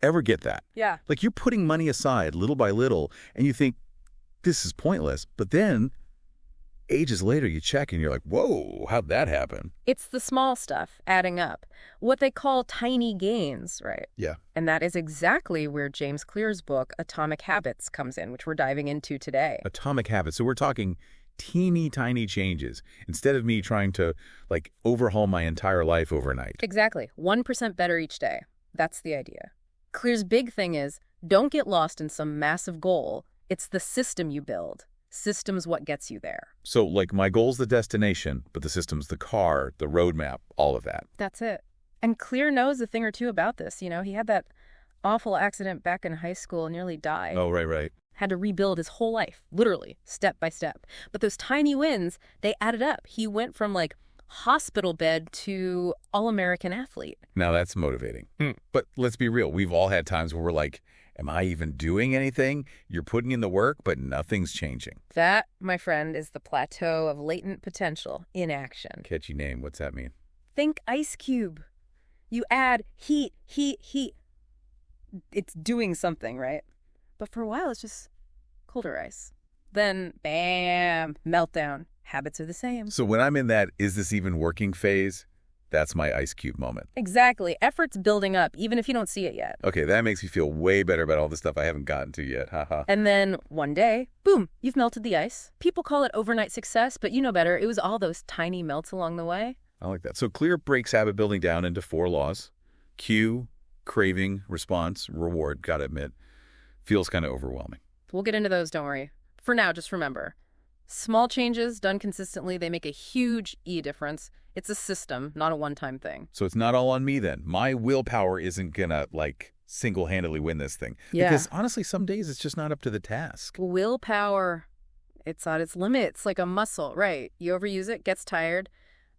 ever get that? Yeah. Like you're putting money aside little by little, and you think, this is pointless. But then, ages later, you check and you're like, whoa, how'd that happen? It's the small stuff adding up. What they call tiny gains, right? Yeah. And that is exactly where James Clear's book, Atomic Habits, comes in, which we're diving into today. Atomic habits. So we're talking teeny tiny changes instead of me trying to like overhaul my entire life overnight. Exactly. 1% better each day. That's the idea. Clear's big thing is don't get lost in some massive goal. It's the system you build. System's what gets you there. So like my goal's the destination, but the system's the car, the roadmap, all of that. That's it. And Clear knows a thing or two about this. You know, he had that awful accident back in high school, nearly died. Oh, right. Had to rebuild his whole life, literally, step by step. But those tiny wins, they added up. He went from like hospital bed to all-American athlete. Now that's motivating. But let's be real. We've all had times where we're like, am I even doing anything? You're putting in the work, but nothing's changing. That, my friend, is the plateau of latent potential in action. Catchy name. What's that mean? Think ice cube. You add heat. It's doing something, right? But for a while, it's just colder ice. Then, bam, meltdown. Habits are the same. So when I'm in that, is this even working phase? That's my ice cube moment. Exactly. Effort's building up, even if you don't see it yet. Okay, that makes me feel way better about all the stuff I haven't gotten to yet. Haha. And then one day, boom, you've melted the ice. People call it overnight success, but you know better. It was all those tiny melts along the way. I like that. So Clear breaks habit building down into 4 laws. Cue, craving, response, reward, gotta admit. Feels kind of overwhelming. We'll get into those, don't worry. For now, just remember, small changes done consistently, they make a huge difference. It's a system, not a one-time thing. So it's not all on me then. My willpower isn't gonna, like, single-handedly win this thing. Yeah. Because honestly, some days it's just not up to the task. Willpower, it's at its limits, like a muscle, right? You overuse it, gets tired.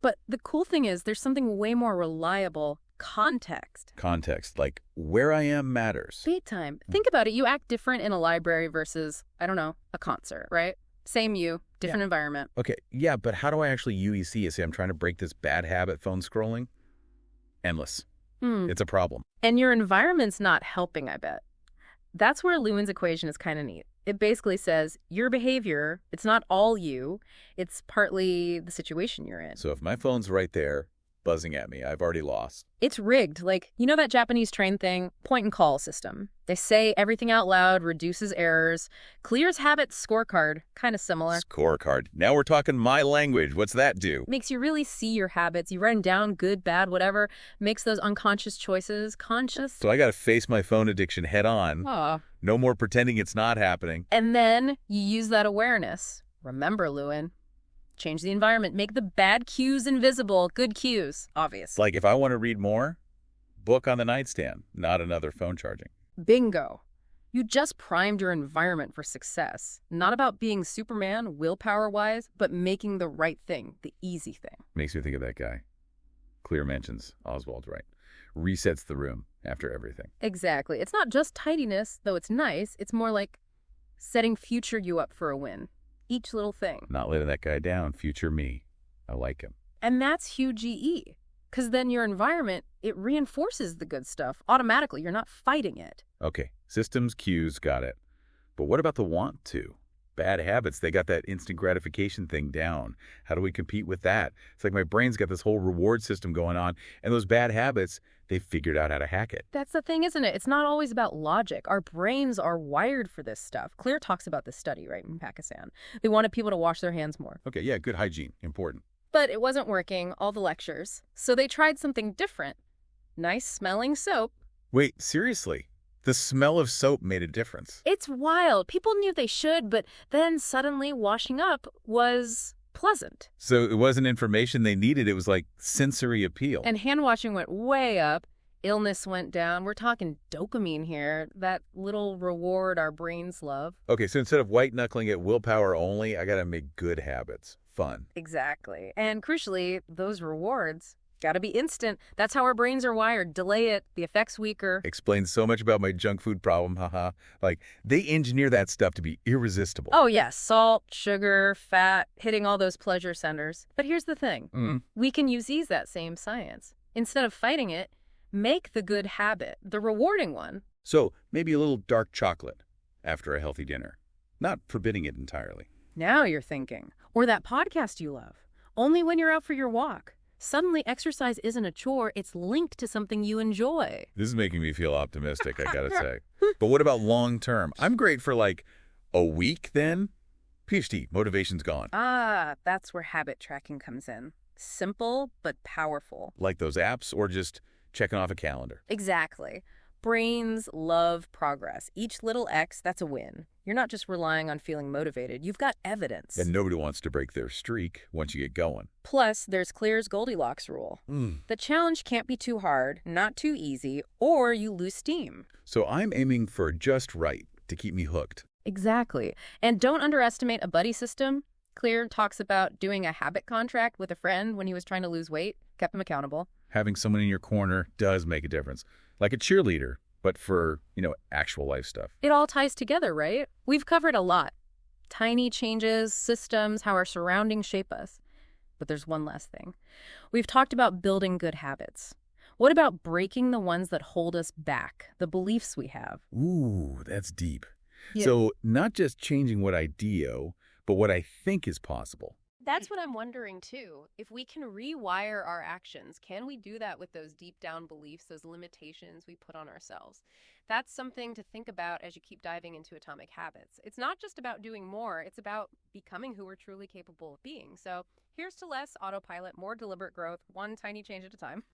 But the cool thing is there's something way more reliable: context. Context, like where I am matters. Big time. Think about it. You act different in a library versus, I don't know, a concert, right? Same you, different environment. Okay, yeah, but how do I actually UEC? Say I'm trying to break this bad habit, phone scrolling? Endless. It's a problem. And your environment's not helping, I bet. That's where Lewin's equation is kind of neat. It basically says your behavior, it's not all you, it's partly the situation you're in. So if my phone's right there, buzzing at me, I've already lost. It's rigged. Like, you know that Japanese train thing? Point and call system. They say everything out loud, reduces errors. Clear's habits scorecard, kind of similar. Scorecard. Now we're talking my language. What's that do? Makes you really see your habits. You write them down, good, bad, whatever. Makes those unconscious choices conscious. So I got to face my phone addiction head on. Aw. No more pretending it's not happening. And then you use that awareness. Remember, Lewin, change the environment. Make the bad cues invisible. Good cues, obvious. Like if I want to read more, book on the nightstand, not another phone charging. Bingo. You just primed your environment for success. Not about being Superman, willpower-wise, but making the right thing, the easy thing. Makes me think of that guy. Clear mentions Oswald Wright. Resets the room after everything. Exactly. It's not just tidiness, though it's nice. It's more like setting future you up for a win. Each little thing. Not letting that guy down. Future me. I like him. And that's huge GE. Because then your environment, it reinforces the good stuff automatically. You're not fighting it. Okay. Systems, cues, got it. But what about the want to? Bad habits, they got that instant gratification thing down. How do we compete with that? It's like my brain's got this whole reward system going on, and those bad habits, they've figured out how to hack it. That's the thing, isn't it? It's not always about logic. Our brains are wired for this stuff. Clear talks about this study, right, in Pakistan. They wanted people to wash their hands more. Okay, yeah, good hygiene, important. But it wasn't working, all the lectures. So they tried something different. Nice smelling soap. Wait, seriously? The smell of soap made a difference. It's wild. People knew they should, but then suddenly washing up was pleasant. So it wasn't information they needed, it was like sensory appeal. And hand washing went way up. Illness went down. We're talking dopamine here, that little reward our brains love. Okay, so instead of white-knuckling it willpower only, I gotta make good habits fun. Exactly. And crucially, those rewards gotta be instant. That's how our brains are wired. Delay it, the effect's weaker. Explains so much about my junk food problem, haha. Like, they engineer that stuff to be irresistible. Oh, yes. Salt, sugar, fat, hitting all those pleasure centers. But here's the thing. We can use that same science. Instead of fighting it, make the good habit, the rewarding one, So maybe a little dark chocolate after a healthy dinner. Not forbidding it entirely. Now you're thinking. Or that podcast you love. Only when you're out for your walk. Suddenly, exercise isn't a chore, it's linked to something you enjoy. This is making me feel optimistic, I gotta say. But what about long term? I'm great for like a week then. PhD, motivation's gone. Ah, that's where habit tracking comes in. Simple, but powerful. Like those apps or just checking off a calendar. Exactly. Brains love progress. Each little X, that's a win. You're not just relying on feeling motivated. You've got evidence. And nobody wants to break their streak once you get going. Plus, there's Clear's Goldilocks rule. The challenge can't be too hard, not too easy, or you lose steam. So I'm aiming for just right to keep me hooked. Exactly. And don't underestimate a buddy system. Clear talks about doing a habit contract with a friend when he was trying to lose weight, kept him accountable. Having someone in your corner does make a difference. Like a cheerleader, but for, actual life stuff. It all ties together, right? We've covered a lot. Tiny changes, systems, how our surroundings shape us. But there's one last thing. We've talked about building good habits. What about breaking the ones that hold us back, the beliefs we have? Ooh, that's deep. Yeah. So not just changing what I do, but what I think is possible. That's what I'm wondering, too. If we can rewire our actions, can we do that with those deep down beliefs, those limitations we put on ourselves? That's something to think about as you keep diving into Atomic Habits. It's not just about doing more, it's about becoming who we're truly capable of being. So here's to less autopilot, more deliberate growth, one tiny change at a time.